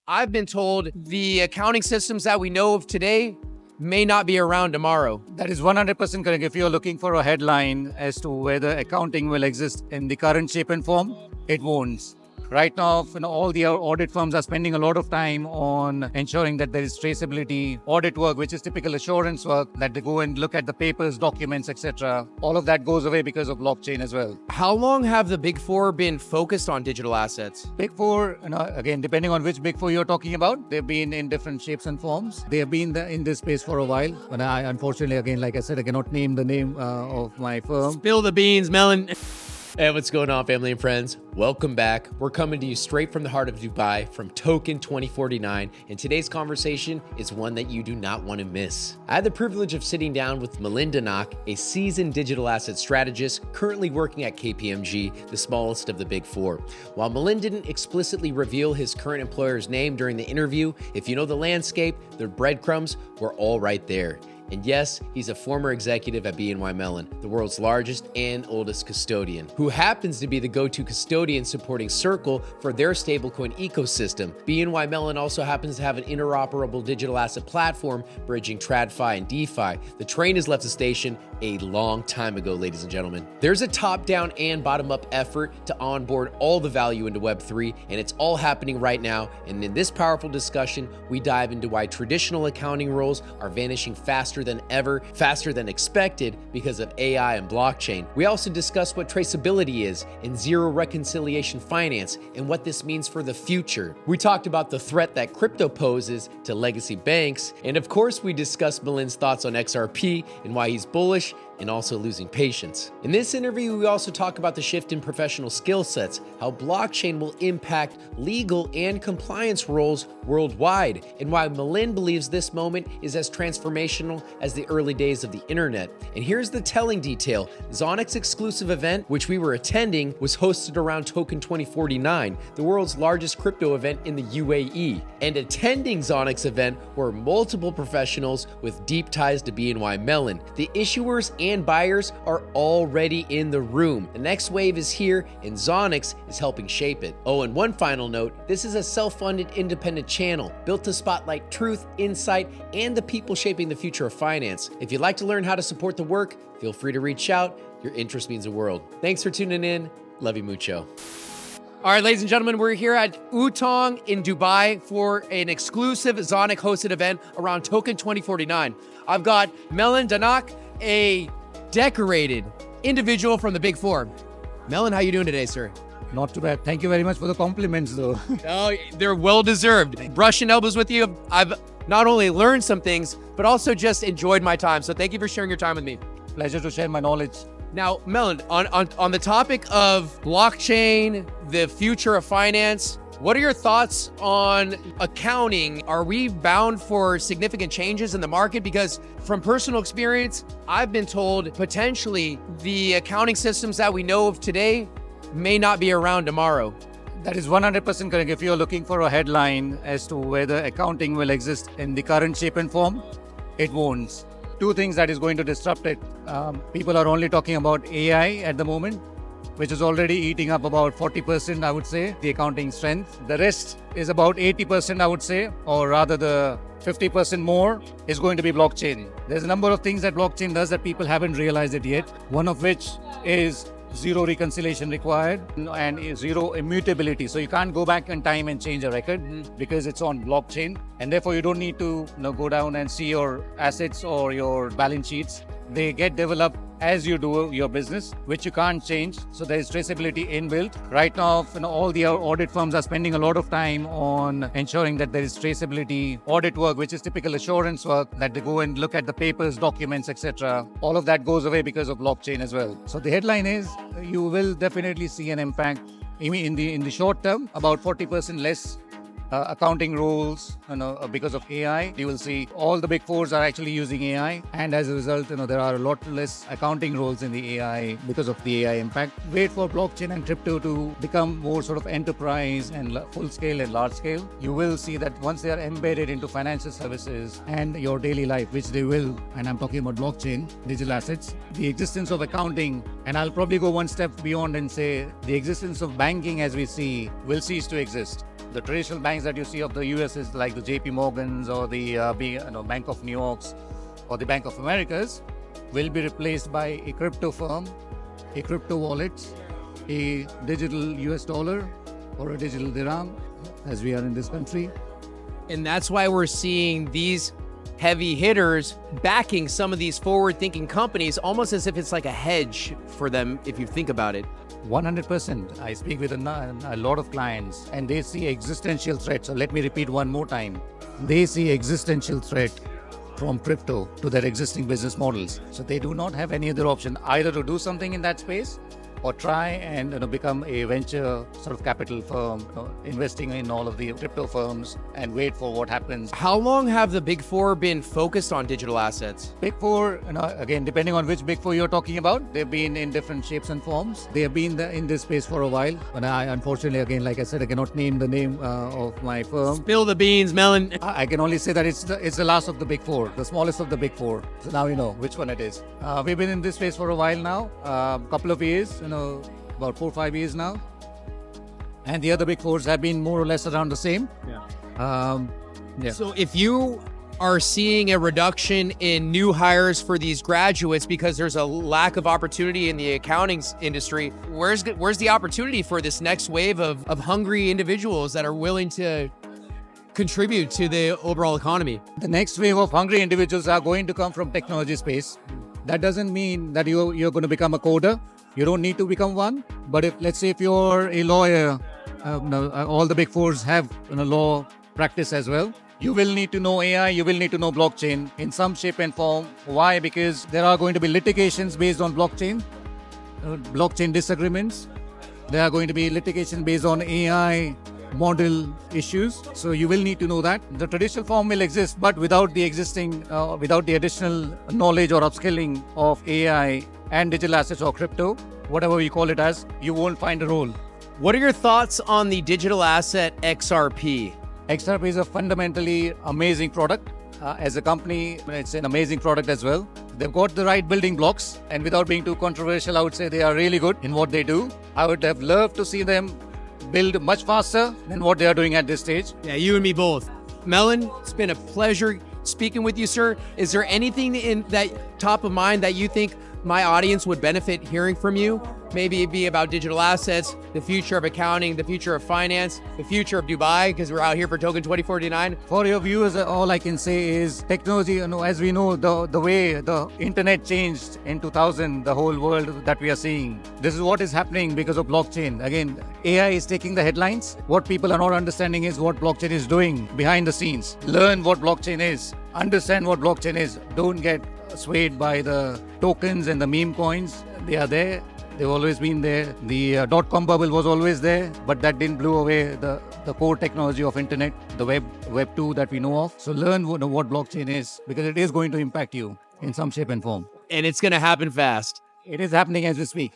I've been told the accounting systems that we know of today may not be around tomorrow. That is 100% correct. If you're looking for a headline as to whether accounting will exist in the current shape and form, it won't. Right now, all the audit firms are spending a lot of time on ensuring that there is traceability, audit work, which is typical assurance work, that they go and look at the papers, documents, etc. All of that goes away because of blockchain as well. How long have the Big Four been focused on digital assets? Big Four, again, depending on which Big Four you're talking about, they've been in different shapes and forms. They have been in this space for a while. But I, unfortunately, again, like I said, I cannot name the name of my firm. Spill the beans, Melon. Hey, what's going on, family and friends? Welcome back. We're coming to you straight from the heart of Dubai from Token 2049, and today's conversation is one that you do not want to miss. I had the privilege of sitting down with Melinda Knock, a seasoned digital asset strategist currently working at KPMG, the smallest of the Big Four. While Melinda didn't explicitly reveal his current employer's name during the interview, if you know the landscape, the breadcrumbs were all right there. And yes, he's a former executive at BNY Mellon, the world's largest and oldest custodian, who happens to be the go-to custodian supporting Circle for their stablecoin ecosystem. BNY Mellon also happens to have an interoperable digital asset platform bridging TradFi and DeFi. The train has left the station a long time ago, ladies and gentlemen. There's a top-down and bottom-up effort to onboard all the value into Web3, and it's all happening right now. And in this powerful discussion, we dive into why traditional accounting roles are vanishing faster than ever, faster than expected because of AI and blockchain. We also discuss what traceability is in zero reconciliation finance and what this means for the future. We talked about the threat that crypto poses to legacy banks. And of course, we discussed Melin's thoughts on XRP and why he's bullish and also losing patience. In this interview, we also talk about the shift in professional skill sets, how blockchain will impact legal and compliance roles worldwide, and why Melin believes this moment is as transformational as the early days of the internet. And here's the telling detail. Zonex's exclusive event, which we were attending, was hosted around Token 2049, the world's largest crypto event in the UAE. And attending Zonex's event were multiple professionals with deep ties to BNY Mellon. The issuers and buyers are already in the room. The next wave is here, and Zonex is helping shape it. Oh, and one final note, this is a self-funded independent channel built to spotlight truth, insight, and the people shaping the future of finance. If you'd like to learn how to support the work, feel free to reach out. Your interest means the world. Thanks for tuning in. Love you mucho. All right, ladies and gentlemen, we're here at Utong in Dubai for an exclusive Zonex hosted event around Token 2049. I've got Melon Danak, a decorated individual from the Big Four. Melon, how you doing today, sir? Not too bad. Thank you very much for the compliments, though. Oh, they're well-deserved. Brushing elbows with you, I've not only learned some things, but also just enjoyed my time. So thank you for sharing your time with me. Pleasure to share my knowledge. Now, Melon, on the topic of blockchain, the future of finance, what are your thoughts on accounting? Are we bound for significant changes in the market? Because from personal experience, I've been told potentially the accounting systems that we know of today may not be around tomorrow. That is 100% correct. If you're looking for a headline as to whether accounting will exist in the current shape and form, it won't. Two things that is going to disrupt it. People are only talking about AI at the moment, which is already eating up about 40%, I would say, the accounting strength. The rest is about 80%, I would say, or rather the 50% more is going to be blockchain. There's a number of things that blockchain does that people haven't realized it yet. One of which is zero reconciliation required and zero immutability. So you can't go back in time and change a record because it's on blockchain. And therefore you don't need to go down and see your assets or your balance sheets. They get developed as you do your business, which you can't change. So there is traceability inbuilt. Right now, all the audit firms are spending a lot of time on ensuring that there is traceability, audit work, which is typical assurance work, that they go and look at the papers, documents, etc. All of that goes away because of blockchain as well. So the headline is, you will definitely see an impact in the short term, about 40% less accounting rules, because of AI. You will see all the Big Fours are actually using AI, and as a result, there are a lot less accounting roles in the AI because of the AI impact. Wait for blockchain and crypto to become more sort of enterprise and full scale and large scale. You will see that once they are embedded into financial services and your daily life, which they will, and I'm talking about blockchain, digital assets, the existence of accounting, and I'll probably go one step beyond and say the existence of banking as we see will cease to exist. The traditional banks that you see of the US is like the JP Morgans or the Bank of New York's or the Bank of America's will be replaced by a crypto firm, a crypto wallet, a digital US dollar or a digital dirham, as we are in this country. And that's why we're seeing these heavy hitters backing some of these forward-thinking companies, almost as if it's like a hedge for them, if you think about it. 100%. I speak with a lot of clients and they see existential threats. So let me repeat one more time. They see existential threat from crypto to their existing business models. So they do not have any other option either to do something in that space or try and become a venture sort of capital firm, investing in all of the crypto firms and wait for what happens. How long have the Big Four been focused on digital assets? Big Four, again, depending on which Big Four you're talking about, they've been in different shapes and forms. They have been in this space for a while. But I, unfortunately, again, like I said, I cannot name the name of my firm. Spill the beans, Melon. I can only say that it's the last of the Big Four, the smallest of the Big Four. So now you know which one it is. We've been in this space for a while now, a couple of years, about 4 or 5 years now. And the other Big Fours have been more or less around the same. Yeah. So if you are seeing a reduction in new hires for these graduates because there's a lack of opportunity in the accounting industry, where's the opportunity for this next wave of hungry individuals that are willing to contribute to the overall economy? The next wave of hungry individuals are going to come from technology space. That doesn't mean that you're going to become a coder. You don't need to become one. But let's say if you're a lawyer, all the Big Fours have law practice as well. You will need to know AI, you will need to know blockchain in some shape and form. Why? Because there are going to be litigations based on blockchain, blockchain disagreements. There are going to be litigation based on AI model issues. So you will need to know that. The traditional form will exist, but without the additional knowledge or upskilling of AI and digital assets or crypto, whatever we call it as, you won't find a role. What are your thoughts on the digital asset XRP? XRP is a fundamentally amazing product. As a company, it's an amazing product as well. They've got the right building blocks, and without being too controversial, I would say they are really good in what they do. I would have loved to see them build much faster than what they are doing at this stage. Yeah, you and me both. Melon, it's been a pleasure speaking with you, sir. Is there anything in that top of mind that you think my audience would benefit hearing from you? Maybe it'd be about digital assets, the future of accounting, the future of finance, the future of Dubai, because we're out here for Token 2049. For your viewers, all I can say is technology, as we know, the way the internet changed in 2000, the whole world that we are seeing. This is what is happening because of blockchain. Again, AI is taking the headlines. What people are not understanding is what blockchain is doing behind the scenes. Learn what blockchain is. Understand what blockchain is. Don't get swayed by the tokens and the meme coins. They are there. They've always been there. The dot-com bubble was always there, but that didn't blow away the core technology of internet, the web 2 that we know of. So learn what blockchain is, because it is going to impact you in some shape and form. And it's going to happen fast. It is happening as we speak.